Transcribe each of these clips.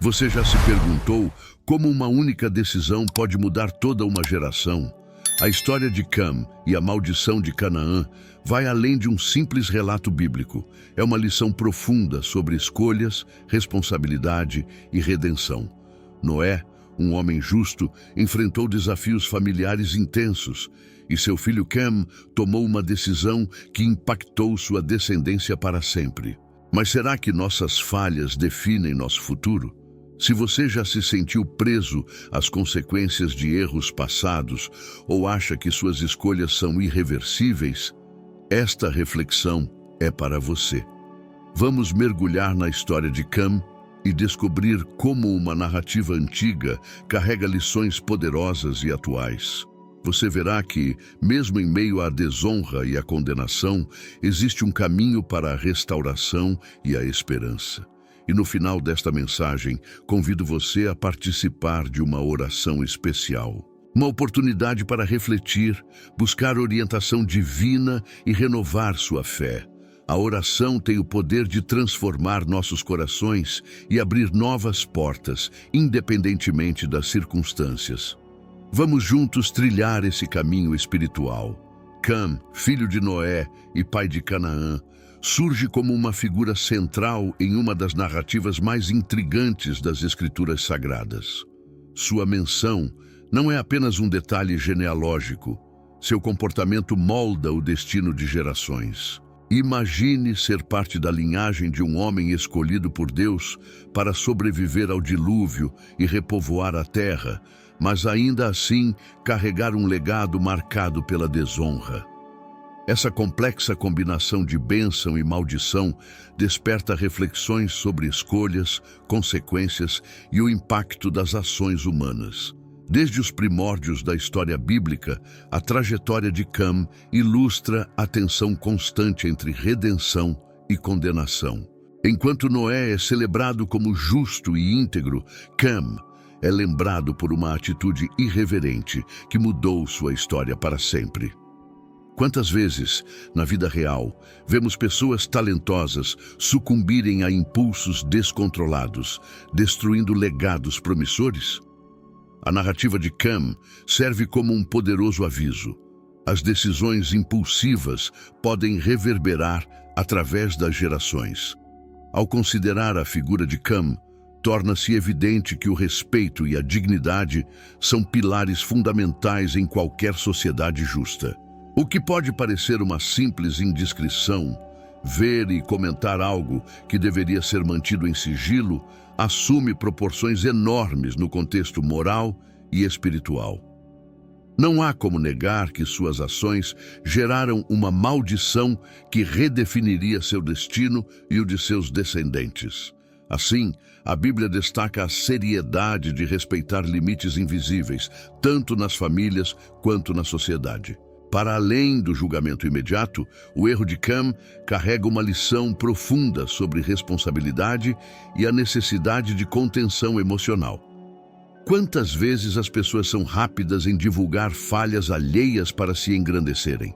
Você já se perguntou como uma única decisão pode mudar toda uma geração? A história de Cam e a maldição de Canaã vai além de um simples relato bíblico. É uma lição profunda sobre escolhas, responsabilidade e redenção. Noé, um homem justo, enfrentou desafios familiares intensos, e seu filho Cam tomou uma decisão que impactou sua descendência para sempre. Mas será que nossas falhas definem nosso futuro? Se você já se sentiu preso às consequências de erros passados ou acha que suas escolhas são irreversíveis, esta reflexão é para você. Vamos mergulhar na história de Cam e descobrir como uma narrativa antiga carrega lições poderosas e atuais. Você verá que, mesmo em meio à desonra e à condenação, existe um caminho para a restauração e a esperança. E no final desta mensagem, convido você a participar de uma oração especial. Uma oportunidade para refletir, buscar orientação divina e renovar sua fé. A oração tem o poder de transformar nossos corações e abrir novas portas, independentemente das circunstâncias. Vamos juntos trilhar esse caminho espiritual. Cam, filho de Noé e pai de Canaã, surge como uma figura central em uma das narrativas mais intrigantes das Escrituras Sagradas. Sua menção não é apenas um detalhe genealógico. Seu comportamento molda o destino de gerações. Imagine ser parte da linhagem de um homem escolhido por Deus para sobreviver ao dilúvio e repovoar a terra, mas ainda assim carregar um legado marcado pela desonra. Essa complexa combinação de bênção e maldição desperta reflexões sobre escolhas, consequências e o impacto das ações humanas. Desde os primórdios da história bíblica, a trajetória de Cam ilustra a tensão constante entre redenção e condenação. Enquanto Noé é celebrado como justo e íntegro, Cam é lembrado por uma atitude irreverente que mudou sua história para sempre. Quantas vezes, na vida real, vemos pessoas talentosas sucumbirem a impulsos descontrolados, destruindo legados promissores? A narrativa de Cam serve como um poderoso aviso. As decisões impulsivas podem reverberar através das gerações. Ao considerar a figura de Cam, torna-se evidente que o respeito e a dignidade são pilares fundamentais em qualquer sociedade justa. O que pode parecer uma simples indiscrição, ver e comentar algo que deveria ser mantido em sigilo, assume proporções enormes no contexto moral e espiritual. Não há como negar que suas ações geraram uma maldição que redefiniria seu destino e o de seus descendentes. Assim, a Bíblia destaca a seriedade de respeitar limites invisíveis, tanto nas famílias quanto na sociedade. Para além do julgamento imediato, o erro de Cam carrega uma lição profunda sobre responsabilidade e a necessidade de contenção emocional. Quantas vezes as pessoas são rápidas em divulgar falhas alheias para se engrandecerem?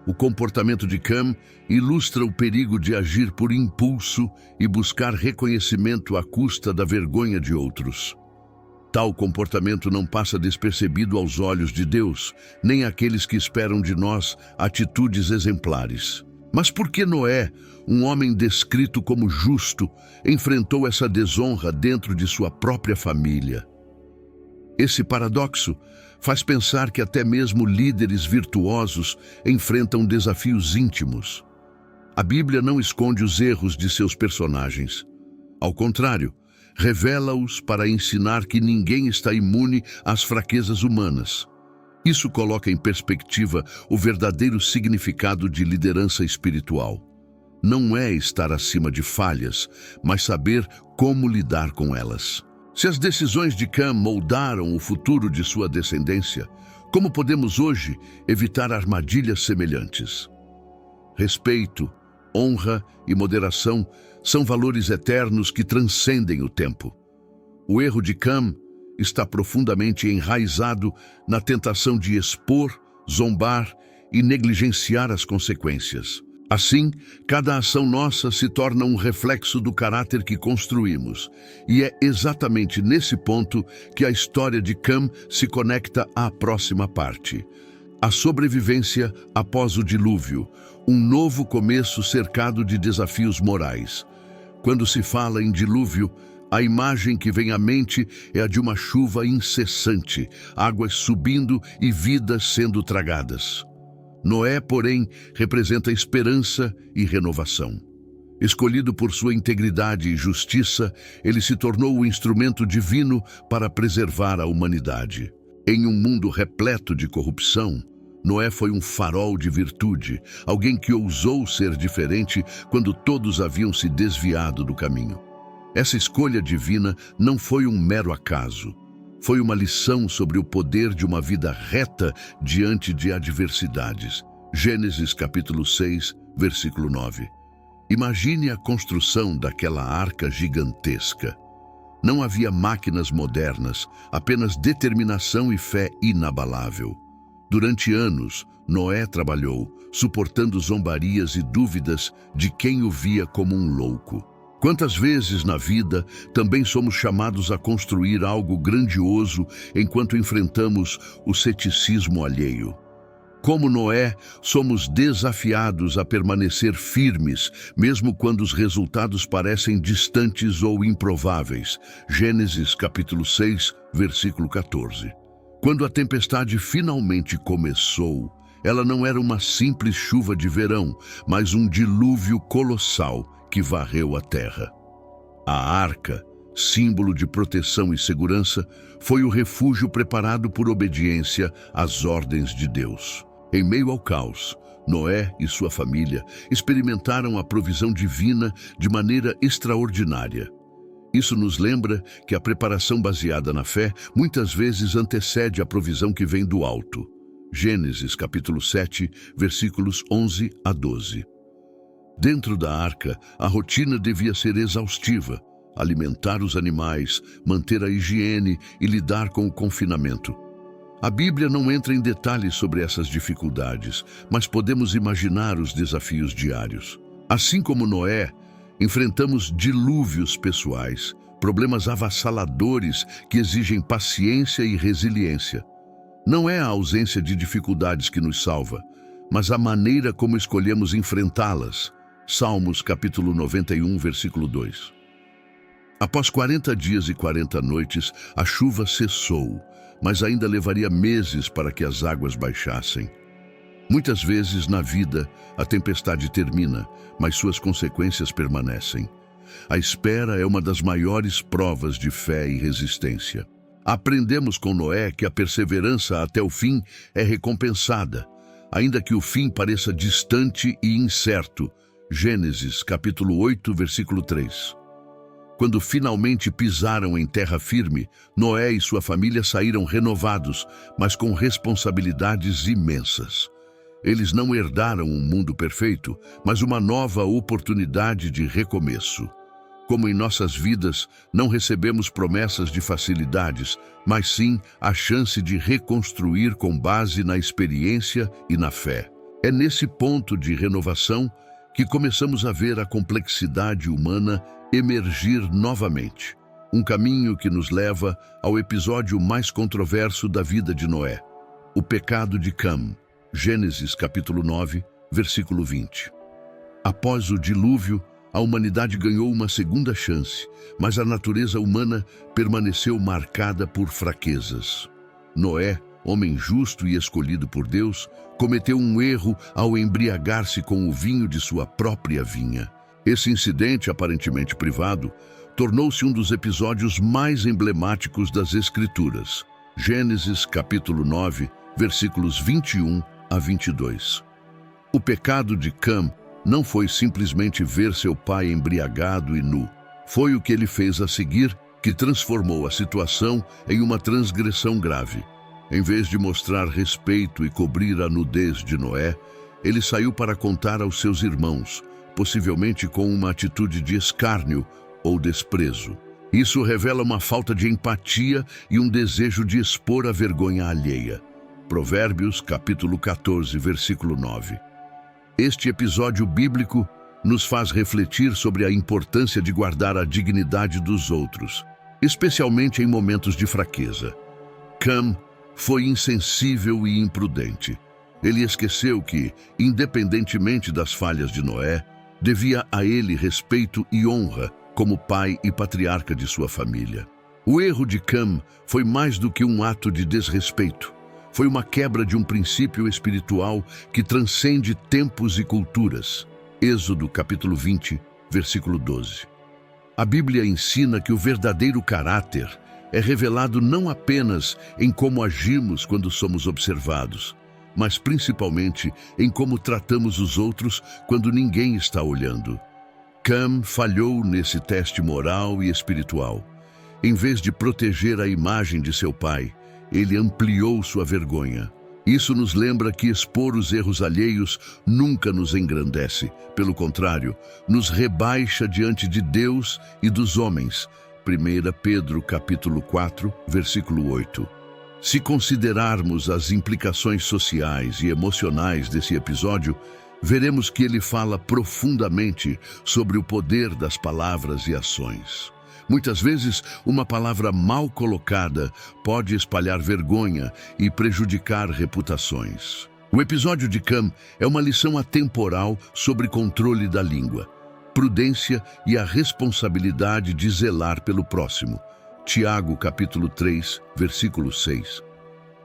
O comportamento de Cam ilustra o perigo de agir por impulso e buscar reconhecimento à custa da vergonha de outros. Tal comportamento não passa despercebido aos olhos de Deus, nem àqueles que esperam de nós atitudes exemplares. Mas por que Noé, um homem descrito como justo, enfrentou essa desonra dentro de sua própria família? Esse paradoxo faz pensar que até mesmo líderes virtuosos enfrentam desafios íntimos. A Bíblia não esconde os erros de seus personagens. Ao contrário, revela-os para ensinar que ninguém está imune às fraquezas humanas. Isso coloca em perspectiva o verdadeiro significado de liderança espiritual. Não é estar acima de falhas, mas saber como lidar com elas. Se as decisões de Cam moldaram o futuro de sua descendência, como podemos hoje evitar armadilhas semelhantes? Respeito, honra e moderação são valores eternos que transcendem o tempo. O erro de Cam está profundamente enraizado na tentação de expor, zombar e negligenciar as consequências. Assim, cada ação nossa se torna um reflexo do caráter que construímos. E é exatamente nesse ponto que a história de Cam se conecta à próxima parte. A sobrevivência após o dilúvio, um novo começo cercado de desafios morais. Quando se fala em dilúvio, a imagem que vem à mente é a de uma chuva incessante, águas subindo e vidas sendo tragadas. Noé, porém, representa esperança e renovação. Escolhido por sua integridade e justiça, ele se tornou o instrumento divino para preservar a humanidade. Em um mundo repleto de corrupção, Noé foi um farol de virtude, alguém que ousou ser diferente quando todos haviam se desviado do caminho. Essa escolha divina não foi um mero acaso. Foi uma lição sobre o poder de uma vida reta diante de adversidades. Gênesis capítulo 6, versículo 9. Imagine a construção daquela arca gigantesca. Não havia máquinas modernas, apenas determinação e fé inabalável. Durante anos, Noé trabalhou, suportando zombarias e dúvidas de quem o via como um louco. Quantas vezes na vida também somos chamados a construir algo grandioso enquanto enfrentamos o ceticismo alheio? Como Noé, somos desafiados a permanecer firmes, mesmo quando os resultados parecem distantes ou improváveis. Gênesis capítulo 6, versículo 14. Quando a tempestade finalmente começou, ela não era uma simples chuva de verão, mas um dilúvio colossal que varreu a terra. A arca, símbolo de proteção e segurança, foi o refúgio preparado por obediência às ordens de Deus. Em meio ao caos, Noé e sua família experimentaram a provisão divina de maneira extraordinária. Isso nos lembra que a preparação baseada na fé muitas vezes antecede a provisão que vem do alto. Gênesis capítulo 7, versículos 11 a 12. Dentro da arca, a rotina devia ser exaustiva: alimentar os animais, manter a higiene e lidar com o confinamento. A Bíblia não entra em detalhes sobre essas dificuldades, mas podemos imaginar os desafios diários. Assim como Noé, enfrentamos dilúvios pessoais, problemas avassaladores que exigem paciência e resiliência. Não é a ausência de dificuldades que nos salva, mas a maneira como escolhemos enfrentá-las. Salmos capítulo 91, versículo 2. Após 40 dias e 40 noites, a chuva cessou, mas ainda levaria meses para que as águas baixassem. Muitas vezes na vida, a tempestade termina, mas suas consequências permanecem. A espera é uma das maiores provas de fé e resistência. Aprendemos com Noé que a perseverança até o fim é recompensada, ainda que o fim pareça distante e incerto. Gênesis capítulo 8, versículo 3. Quando finalmente pisaram em terra firme, Noé e sua família saíram renovados, mas com responsabilidades imensas. Eles não herdaram um mundo perfeito, mas uma nova oportunidade de recomeço. Como em nossas vidas, não recebemos promessas de facilidades, mas sim a chance de reconstruir com base na experiência e na fé. É nesse ponto de renovação que começamos a ver a complexidade humana emergir novamente. Um caminho que nos leva ao episódio mais controverso da vida de Noé: o pecado de Cam. Gênesis capítulo 9, versículo 20. Após o dilúvio, a humanidade ganhou uma segunda chance, mas a natureza humana permaneceu marcada por fraquezas. Noé, homem justo e escolhido por Deus, cometeu um erro ao embriagar-se com o vinho de sua própria vinha. Esse incidente, aparentemente privado, tornou-se um dos episódios mais emblemáticos das Escrituras. Gênesis capítulo 9, versículos 21 a 22. O pecado de Cam não foi simplesmente ver seu pai embriagado e nu. Foi o que ele fez a seguir que transformou a situação em uma transgressão grave. Em vez de mostrar respeito e cobrir a nudez de Noé, ele saiu para contar aos seus irmãos, possivelmente com uma atitude de escárnio ou desprezo. Isso revela uma falta de empatia e um desejo de expor a vergonha alheia. Provérbios, capítulo 14, versículo 9. Este episódio bíblico nos faz refletir sobre a importância de guardar a dignidade dos outros, especialmente em momentos de fraqueza. Cam foi insensível e imprudente. Ele esqueceu que, independentemente das falhas de Noé, devia a ele respeito e honra como pai e patriarca de sua família. O erro de Cam foi mais do que um ato de desrespeito. Foi uma quebra de um princípio espiritual que transcende tempos e culturas. Êxodo capítulo 20, versículo 12. A Bíblia ensina que o verdadeiro caráter é revelado não apenas em como agimos quando somos observados, mas principalmente em como tratamos os outros quando ninguém está olhando. Cam falhou nesse teste moral e espiritual. Em vez de proteger a imagem de seu pai, ele ampliou sua vergonha. Isso nos lembra que expor os erros alheios nunca nos engrandece. Pelo contrário, nos rebaixa diante de Deus e dos homens. 1 Pedro capítulo 4, versículo 8. Se considerarmos as implicações sociais e emocionais desse episódio, veremos que ele fala profundamente sobre o poder das palavras e ações. Muitas vezes, uma palavra mal colocada pode espalhar vergonha e prejudicar reputações. O episódio de Cam é uma lição atemporal sobre controle da língua, prudência e a responsabilidade de zelar pelo próximo. Tiago, capítulo 3, versículo 6.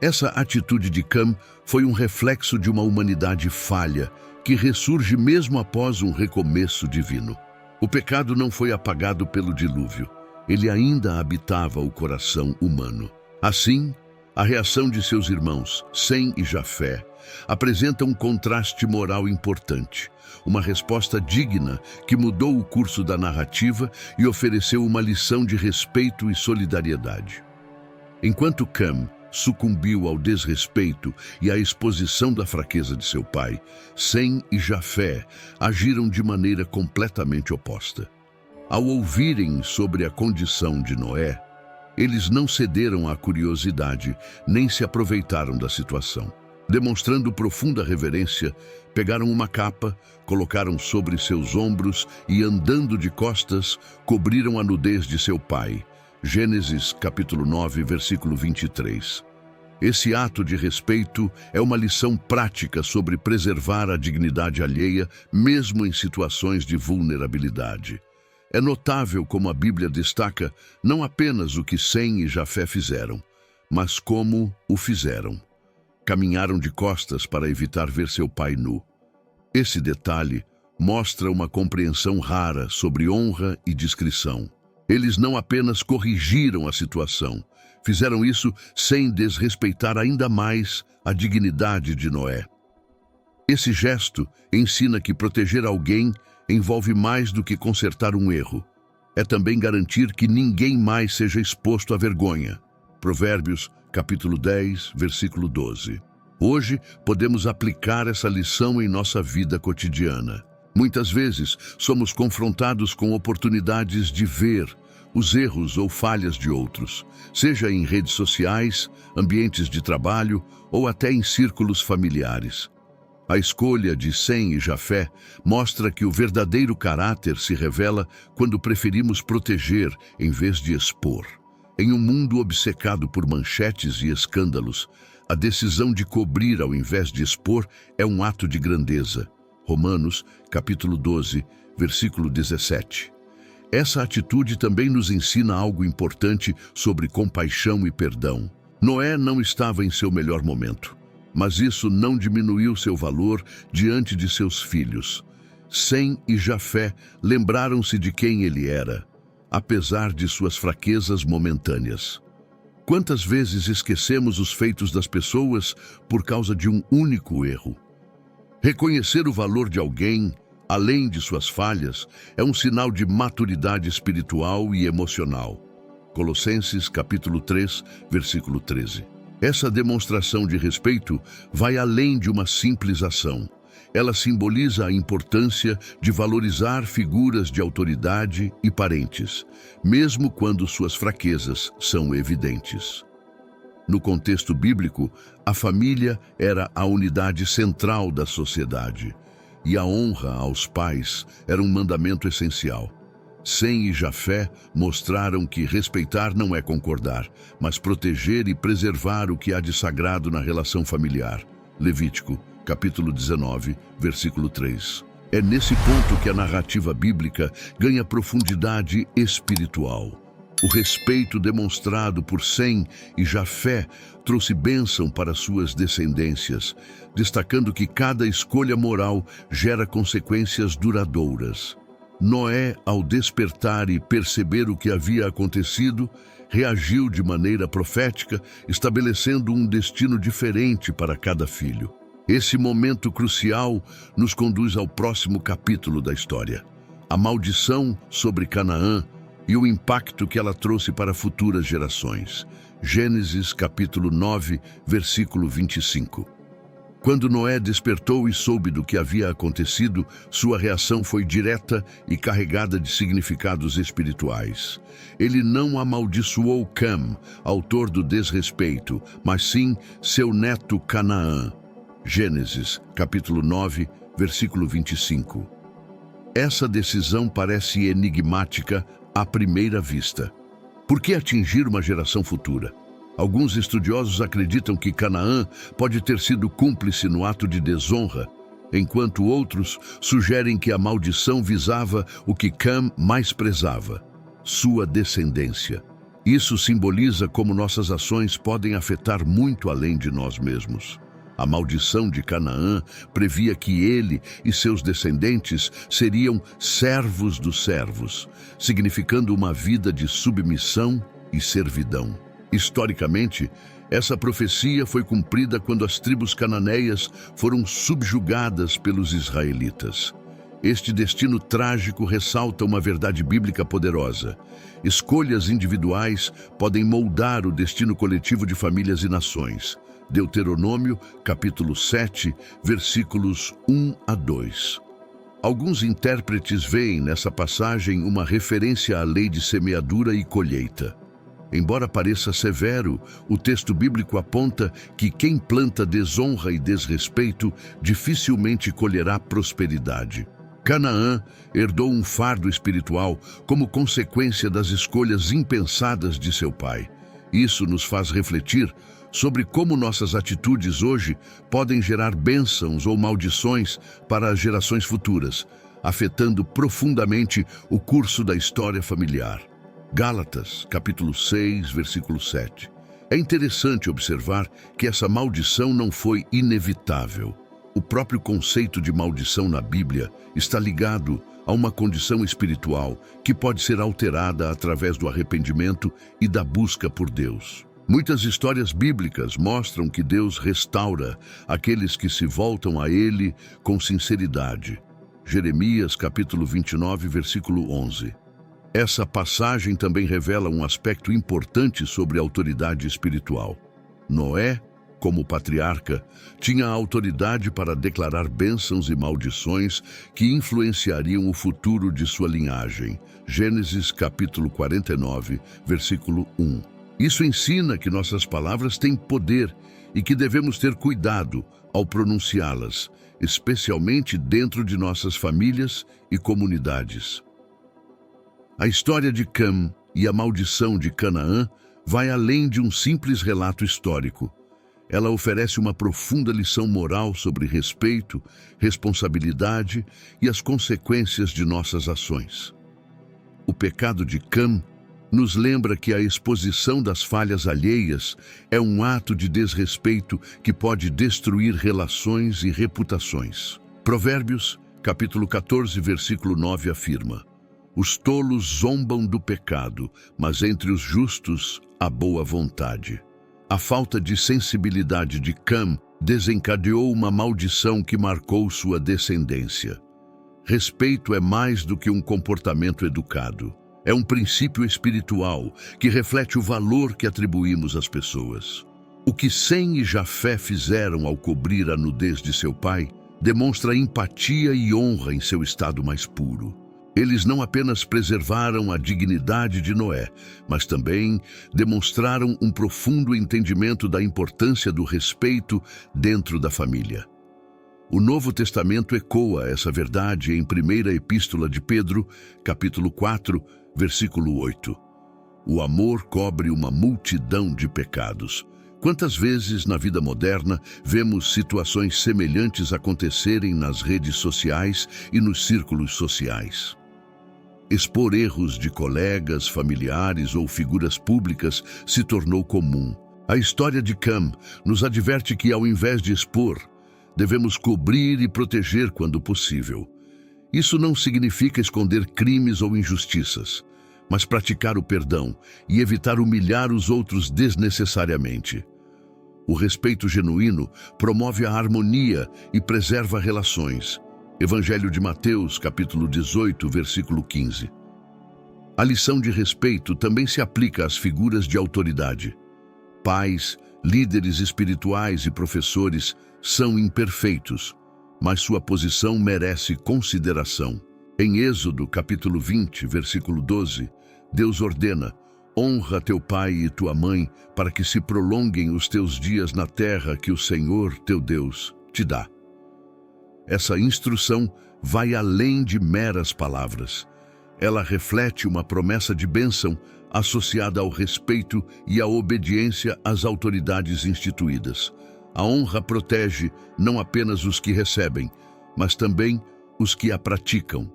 Essa atitude de Cam foi um reflexo de uma humanidade falha, que ressurge mesmo após um recomeço divino. O pecado não foi apagado pelo dilúvio. Ele ainda habitava o coração humano. Assim, a reação de seus irmãos, Sem e Jafé, apresenta um contraste moral importante, uma resposta digna que mudou o curso da narrativa e ofereceu uma lição de respeito e solidariedade. Enquanto Cam sucumbiu ao desrespeito e à exposição da fraqueza de seu pai, Sem e Jafé agiram de maneira completamente oposta. Ao ouvirem sobre a condição de Noé, eles não cederam à curiosidade, nem se aproveitaram da situação. Demonstrando profunda reverência, pegaram uma capa, colocaram sobre seus ombros e, andando de costas, cobriram a nudez de seu pai. Gênesis capítulo 9, versículo 23. Esse ato de respeito é uma lição prática sobre preservar a dignidade alheia, mesmo em situações de vulnerabilidade. É notável como a Bíblia destaca não apenas o que Sem e Jafé fizeram, mas como o fizeram. Caminharam de costas para evitar ver seu pai nu. Esse detalhe mostra uma compreensão rara sobre honra e discrição. Eles não apenas corrigiram a situação, fizeram isso sem desrespeitar ainda mais a dignidade de Noé. Esse gesto ensina que proteger alguém envolve mais do que consertar um erro. É também garantir que ninguém mais seja exposto à vergonha. Provérbios, capítulo 10, versículo 12. Hoje, podemos aplicar essa lição em nossa vida cotidiana. Muitas vezes, somos confrontados com oportunidades de ver os erros ou falhas de outros, seja em redes sociais, ambientes de trabalho ou até em círculos familiares. A escolha de Sem e Jafé mostra que o verdadeiro caráter se revela quando preferimos proteger em vez de expor. Em um mundo obcecado por manchetes e escândalos, a decisão de cobrir ao invés de expor é um ato de grandeza. Romanos, capítulo 12, versículo 17. Essa atitude também nos ensina algo importante sobre compaixão e perdão. Noé não estava em seu melhor momento, mas isso não diminuiu seu valor diante de seus filhos. Sem e Jafé lembraram-se de quem ele era, apesar de suas fraquezas momentâneas. Quantas vezes esquecemos os feitos das pessoas por causa de um único erro? Reconhecer o valor de alguém, além de suas falhas, é um sinal de maturidade espiritual e emocional. Colossenses capítulo 3, versículo 13. Essa demonstração de respeito vai além de uma simples ação. Ela simboliza a importância de valorizar figuras de autoridade e parentes, mesmo quando suas fraquezas são evidentes. No contexto bíblico, a família era a unidade central da sociedade. e a honra aos pais era um mandamento essencial. Sem e Jafé mostraram que respeitar não é concordar, mas proteger e preservar o que há de sagrado na relação familiar. Levítico, capítulo 19, versículo 3. É nesse ponto que a narrativa bíblica ganha profundidade espiritual. O respeito demonstrado por Sem e Jafé trouxe bênção para suas descendências, destacando que cada escolha moral gera consequências duradouras. Noé, ao despertar e perceber o que havia acontecido, reagiu de maneira profética, estabelecendo um destino diferente para cada filho. Esse momento crucial nos conduz ao próximo capítulo da história: a maldição sobre Canaã e o impacto que ela trouxe para futuras gerações. Gênesis capítulo 9, versículo 25. Quando Noé despertou e soube do que havia acontecido, sua reação foi direta e carregada de significados espirituais. Ele não amaldiçoou Cam, autor do desrespeito, mas sim seu neto Canaã. Gênesis, capítulo 9, versículo 25. Essa decisão parece enigmática à primeira vista. Por que atingir uma geração futura? Alguns estudiosos acreditam que Canaã pode ter sido cúmplice no ato de desonra, enquanto outros sugerem que a maldição visava o que Cam mais prezava: sua descendência. Isso simboliza como nossas ações podem afetar muito além de nós mesmos. A maldição de Canaã previa que ele e seus descendentes seriam servos dos servos, significando uma vida de submissão e servidão. Historicamente, essa profecia foi cumprida quando as tribos cananeias foram subjugadas pelos israelitas. Este destino trágico ressalta uma verdade bíblica poderosa: escolhas individuais podem moldar o destino coletivo de famílias e nações. Deuteronômio, capítulo 7, versículos 1 a 2. Alguns intérpretes veem nessa passagem uma referência à lei de semeadura e colheita. Embora pareça severo, o texto bíblico aponta que quem planta desonra e desrespeito dificilmente colherá prosperidade. Canaã herdou um fardo espiritual como consequência das escolhas impensadas de seu pai. Isso nos faz refletir sobre como nossas atitudes hoje podem gerar bênçãos ou maldições para as gerações futuras, afetando profundamente o curso da história familiar. Gálatas, capítulo 6, versículo 7. É interessante observar que essa maldição não foi inevitável. O próprio conceito de maldição na Bíblia está ligado a uma condição espiritual que pode ser alterada através do arrependimento e da busca por Deus. Muitas histórias bíblicas mostram que Deus restaura aqueles que se voltam a Ele com sinceridade. Jeremias, capítulo 29, versículo 11. Essa passagem também revela um aspecto importante sobre a autoridade espiritual. Noé, como patriarca, tinha a autoridade para declarar bênçãos e maldições que influenciariam o futuro de sua linhagem. Gênesis capítulo 49, versículo 1. Isso ensina que nossas palavras têm poder e que devemos ter cuidado ao pronunciá-las, especialmente dentro de nossas famílias e comunidades. A história de Cam e a maldição de Canaã vai além de um simples relato histórico. Ela oferece uma profunda lição moral sobre respeito, responsabilidade e as consequências de nossas ações. O pecado de Cam nos lembra que a exposição das falhas alheias é um ato de desrespeito que pode destruir relações e reputações. Provérbios, capítulo 14, versículo 9 afirma: os tolos zombam do pecado, mas entre os justos há boa vontade. A falta de sensibilidade de Cam desencadeou uma maldição que marcou sua descendência. Respeito é mais do que um comportamento educado. É um princípio espiritual que reflete o valor que atribuímos às pessoas. O que Sem e Jafé fizeram ao cobrir a nudez de seu pai demonstra empatia e honra em seu estado mais puro. Eles não apenas preservaram a dignidade de Noé, mas também demonstraram um profundo entendimento da importância do respeito dentro da família. O Novo Testamento ecoa essa verdade em 1ª Epístola de Pedro, capítulo 4, versículo 8. O amor cobre uma multidão de pecados. Quantas vezes na vida moderna vemos situações semelhantes acontecerem nas redes sociais e nos círculos sociais? Expor erros de colegas, familiares ou figuras públicas se tornou comum. A história de Cam nos adverte que, ao invés de expor, devemos cobrir e proteger quando possível. Isso não significa esconder crimes ou injustiças, mas praticar o perdão e evitar humilhar os outros desnecessariamente. O respeito genuíno promove a harmonia e preserva relações. Evangelho de Mateus, capítulo 18, versículo 15. A lição de respeito também se aplica às figuras de autoridade. Pais, líderes espirituais e professores são imperfeitos, mas sua posição merece consideração. Em Êxodo, capítulo 20, versículo 12, Deus ordena: honra teu pai e tua mãe, para que se prolonguem os teus dias na terra que o Senhor, teu Deus, te dá. Essa instrução vai além de meras palavras. Ela reflete uma promessa de bênção associada ao respeito e à obediência às autoridades instituídas. A honra protege não apenas os que recebem, mas também os que a praticam.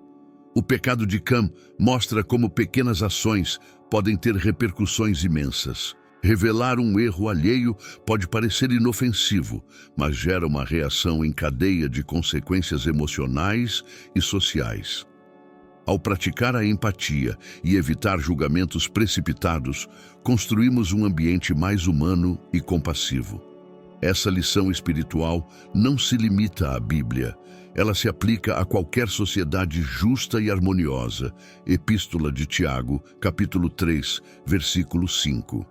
O pecado de Cam mostra como pequenas ações podem ter repercussões imensas. Revelar um erro alheio pode parecer inofensivo, mas gera uma reação em cadeia de consequências emocionais e sociais. Ao praticar a empatia e evitar julgamentos precipitados, construímos um ambiente mais humano e compassivo. Essa lição espiritual não se limita à Bíblia. Ela se aplica a qualquer sociedade justa e harmoniosa. Epístola de Tiago, capítulo 3, versículo 5.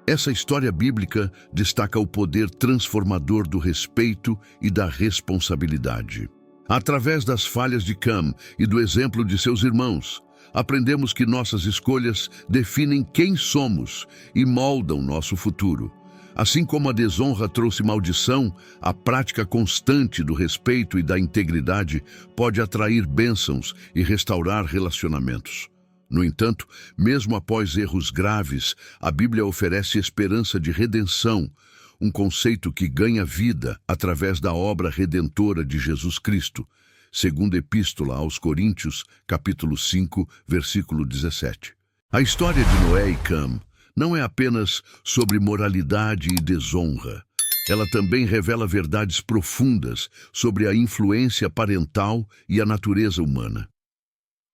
Essa história bíblica destaca o poder transformador do respeito e da responsabilidade. Através das falhas de Cam e do exemplo de seus irmãos, aprendemos que nossas escolhas definem quem somos e moldam nosso futuro. Assim como a desonra trouxe maldição, a prática constante do respeito e da integridade pode atrair bênçãos e restaurar relacionamentos. No entanto, mesmo após erros graves, a Bíblia oferece esperança de redenção, um conceito que ganha vida através da obra redentora de Jesus Cristo. Segunda Epístola aos Coríntios, capítulo 5, versículo 17. A história de Noé e Cam não é apenas sobre moralidade e desonra. Ela também revela verdades profundas sobre a influência parental e a natureza humana.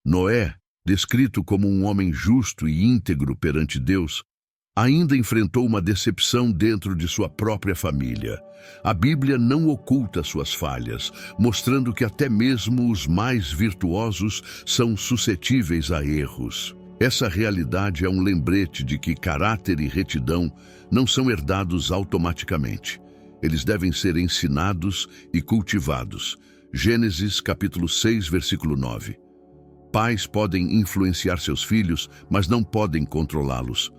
Noé, descrito como um homem justo e íntegro perante Deus, ainda enfrentou uma decepção dentro de sua própria família. A Bíblia não oculta suas falhas, mostrando que até mesmo os mais virtuosos são suscetíveis a erros. Essa realidade é um lembrete de que caráter e retidão não são herdados automaticamente. Eles devem ser ensinados e cultivados. Gênesis capítulo 6, versículo 9. Pais podem influenciar seus filhos, mas não podem controlá-los.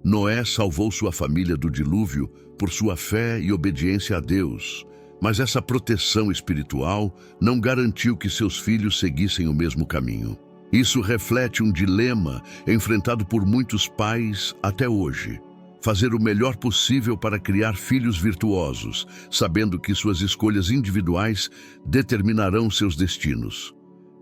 Noé salvou sua família do dilúvio por sua fé e obediência a Deus, mas essa proteção espiritual não garantiu que seus filhos seguissem o mesmo caminho. Isso reflete um dilema enfrentado por muitos pais até hoje. Fazer o melhor possível para criar filhos virtuosos, sabendo que suas escolhas individuais determinarão seus destinos.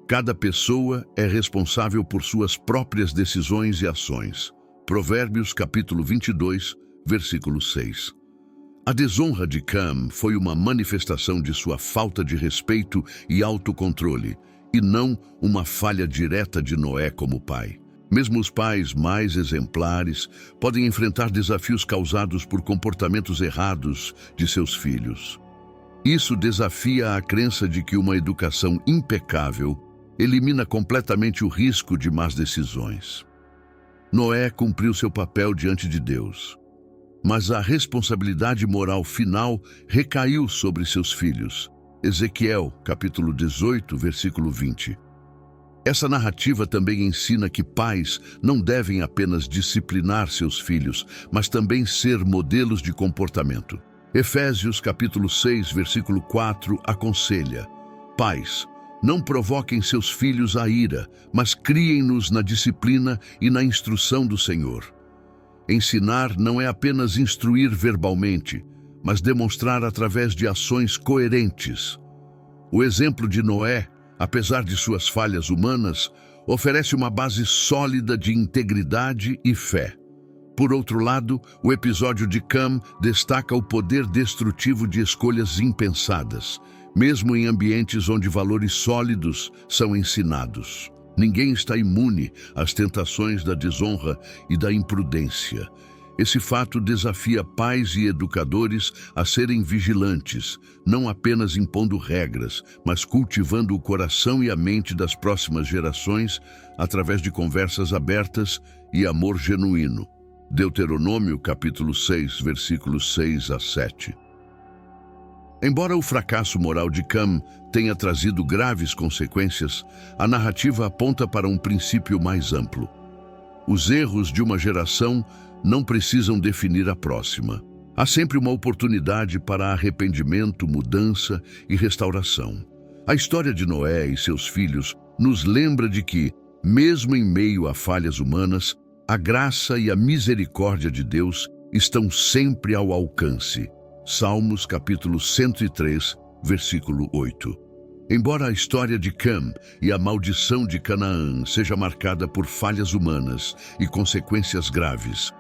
Cada pessoa é responsável por suas próprias decisões e ações. Provérbios capítulo 22, versículo 6. A desonra de Cam foi uma manifestação de sua falta de respeito e autocontrole, e não uma falha direta de Noé como pai. Mesmo os pais mais exemplares podem enfrentar desafios causados por comportamentos errados de seus filhos. Isso desafia a crença de que uma educação impecável elimina completamente o risco de más decisões. Noé cumpriu seu papel diante de Deus, mas a responsabilidade moral final recaiu sobre seus filhos. Ezequiel, capítulo 18, versículo 20. Essa narrativa também ensina que pais não devem apenas disciplinar seus filhos, mas também ser modelos de comportamento. Efésios capítulo 6, versículo 4 aconselha: Pais, não provoquem seus filhos à ira, mas criem-nos na disciplina e na instrução do Senhor. Ensinar não é apenas instruir verbalmente, mas demonstrar através de ações coerentes. O exemplo de Noé, apesar de suas falhas humanas, oferece uma base sólida de integridade e fé. Por outro lado, o episódio de Cam destaca o poder destrutivo de escolhas impensadas, mesmo em ambientes onde valores sólidos são ensinados. Ninguém está imune às tentações da desonra e da imprudência. Esse fato desafia pais e educadores a serem vigilantes, não apenas impondo regras, mas cultivando o coração e a mente das próximas gerações através de conversas abertas e amor genuíno. Deuteronômio capítulo 6, versículos 6 a 7. Embora o fracasso moral de Cam tenha trazido graves consequências, a narrativa aponta para um princípio mais amplo. Os erros de uma geração não precisam definir a próxima. Há sempre uma oportunidade para arrependimento, mudança e restauração. A história de Noé e seus filhos nos lembra de que, mesmo em meio a falhas humanas, a graça e a misericórdia de Deus estão sempre ao alcance. Salmos capítulo 103, versículo 8. Embora a história de Cam e a maldição de Canaã seja marcada por falhas humanas e consequências graves,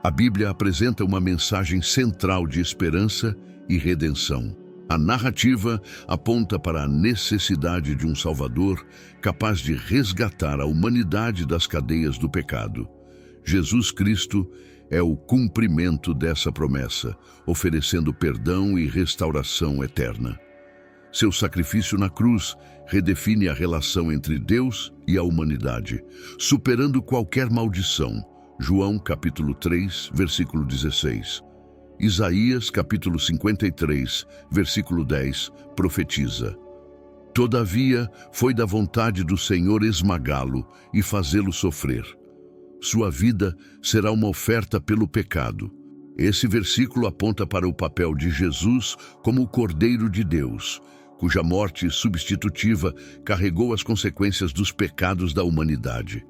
a Bíblia apresenta uma mensagem central de esperança e redenção. A narrativa aponta para a necessidade de um Salvador capaz de resgatar a humanidade das cadeias do pecado. Jesus Cristo é o cumprimento dessa promessa, oferecendo perdão e restauração eterna. Seu sacrifício na cruz redefine a relação entre Deus e a humanidade, superando qualquer maldição. João capítulo 3, versículo 16. Isaías capítulo 53, versículo 10, profetiza: Todavia foi da vontade do Senhor esmagá-lo e fazê-lo sofrer. Sua vida será uma oferta pelo pecado. Esse versículo aponta para o papel de Jesus como o Cordeiro de Deus, cuja morte substitutiva carregou as consequências dos pecados da humanidade.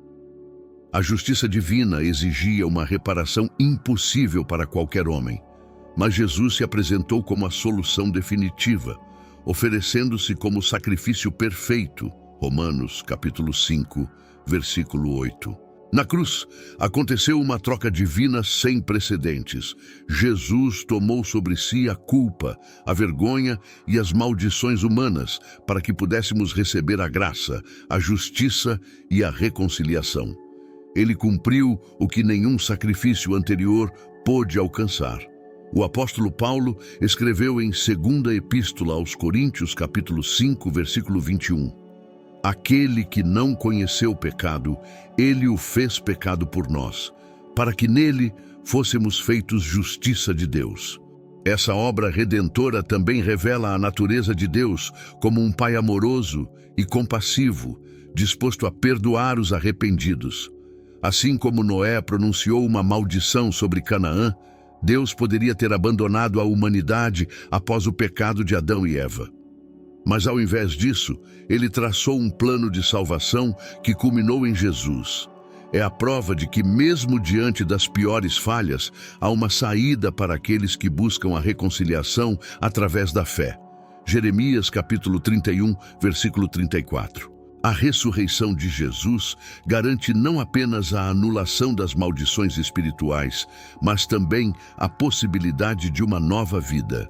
A justiça divina exigia uma reparação impossível para qualquer homem, mas Jesus se apresentou como a solução definitiva, oferecendo-se como sacrifício perfeito. Romanos capítulo 5, versículo 8. Na cruz, aconteceu uma troca divina sem precedentes. Jesus tomou sobre si a culpa, a vergonha e as maldições humanas para que pudéssemos receber a graça, a justiça e a reconciliação. Ele cumpriu o que nenhum sacrifício anterior pôde alcançar. O apóstolo Paulo escreveu em segunda epístola aos Coríntios, capítulo 5, versículo 21. Aquele que não conheceu o pecado, ele o fez pecado por nós, para que nele fôssemos feitos justiça de Deus. Essa obra redentora também revela a natureza de Deus como um Pai amoroso e compassivo, disposto a perdoar os arrependidos. Assim como Noé pronunciou uma maldição sobre Canaã, Deus poderia ter abandonado a humanidade após o pecado de Adão e Eva. Mas ao invés disso, ele traçou um plano de salvação que culminou em Jesus. É a prova de que, mesmo diante das piores falhas, há uma saída para aqueles que buscam a reconciliação através da fé. Jeremias capítulo 31, versículo 34. A ressurreição de Jesus garante não apenas a anulação das maldições espirituais, mas também a possibilidade de uma nova vida.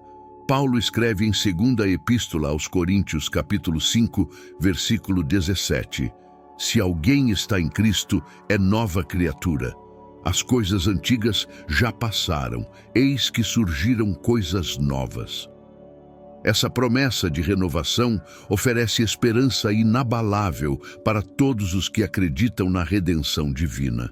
Paulo escreve em segunda epístola aos Coríntios, capítulo 5, versículo 17: Se alguém está em Cristo, é nova criatura. As coisas antigas já passaram, eis que surgiram coisas novas. Essa promessa de renovação oferece esperança inabalável para todos os que acreditam na redenção divina.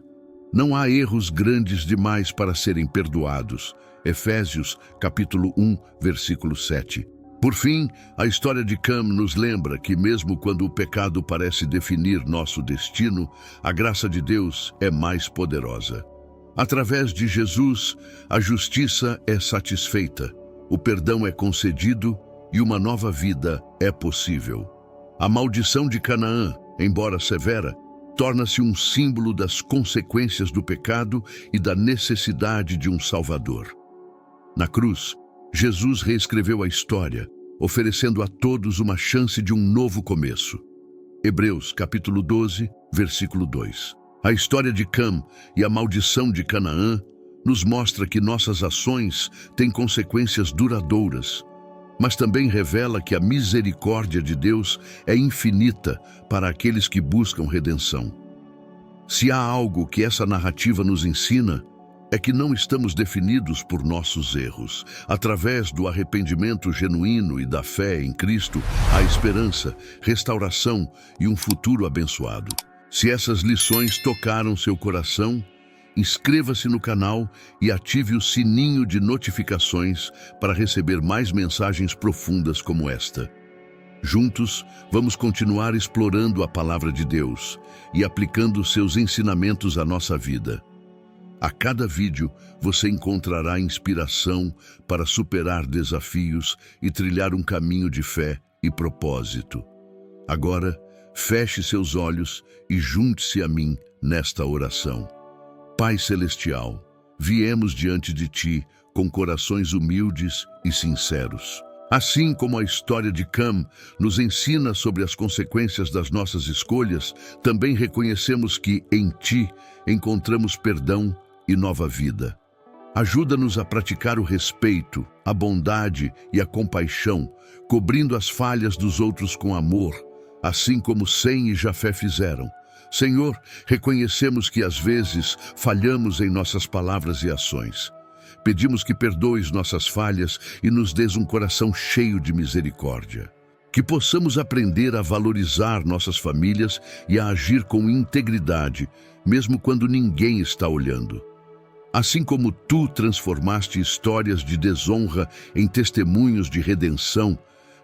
Não há erros grandes demais para serem perdoados. Efésios, capítulo 1, versículo 7. Por fim, a história de Cam nos lembra que mesmo quando o pecado parece definir nosso destino, a graça de Deus é mais poderosa. Através de Jesus, a justiça é satisfeita. o perdão é concedido e uma nova vida é possível. A maldição de Canaã, embora severa, torna-se um símbolo das consequências do pecado e da necessidade de um Salvador. Na cruz, Jesus reescreveu a história, oferecendo a todos uma chance de um novo começo. Hebreus, capítulo 12, versículo 2. A história de Cam e a maldição de Canaã nos mostra que nossas ações têm consequências duradouras, mas também revela que a misericórdia de Deus é infinita para aqueles que buscam redenção. Se há algo que essa narrativa nos ensina, é que não estamos definidos por nossos erros. Através do arrependimento genuíno e da fé em Cristo, há esperança, restauração e um futuro abençoado. Se essas lições tocaram seu coração, inscreva-se no canal e ative o sininho de notificações para receber mais mensagens profundas como esta. Juntos, vamos continuar explorando a palavra de Deus e aplicando seus ensinamentos à nossa vida. A cada vídeo, você encontrará inspiração para superar desafios e trilhar um caminho de fé e propósito. Agora, feche seus olhos e junte-se a mim nesta oração. Pai Celestial, viemos diante de Ti com corações humildes e sinceros. Assim como a história de Cam nos ensina sobre as consequências das nossas escolhas, também reconhecemos que em Ti encontramos perdão e nova vida. Ajuda-nos a praticar o respeito, a bondade e a compaixão, cobrindo as falhas dos outros com amor, assim como Sem e Jafé fizeram. Senhor, reconhecemos que às vezes falhamos em nossas palavras e ações. Pedimos que perdoes nossas falhas e nos dês um coração cheio de misericórdia. Que possamos aprender a valorizar nossas famílias e a agir com integridade, mesmo quando ninguém está olhando. Assim como Tu transformaste histórias de desonra em testemunhos de redenção,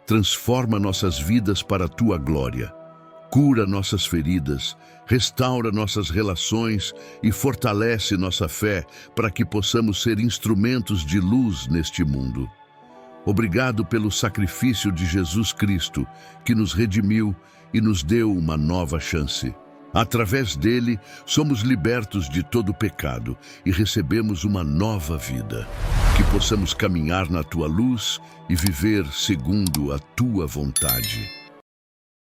transforma nossas vidas para a Tua glória. Cura nossas feridas, restaura nossas relações e fortalece nossa fé para que possamos ser instrumentos de luz neste mundo. Obrigado pelo sacrifício de Jesus Cristo, que nos redimiu e nos deu uma nova chance. Através dele, somos libertos de todo pecado e recebemos uma nova vida. Que possamos caminhar na Tua luz e viver segundo a Tua vontade.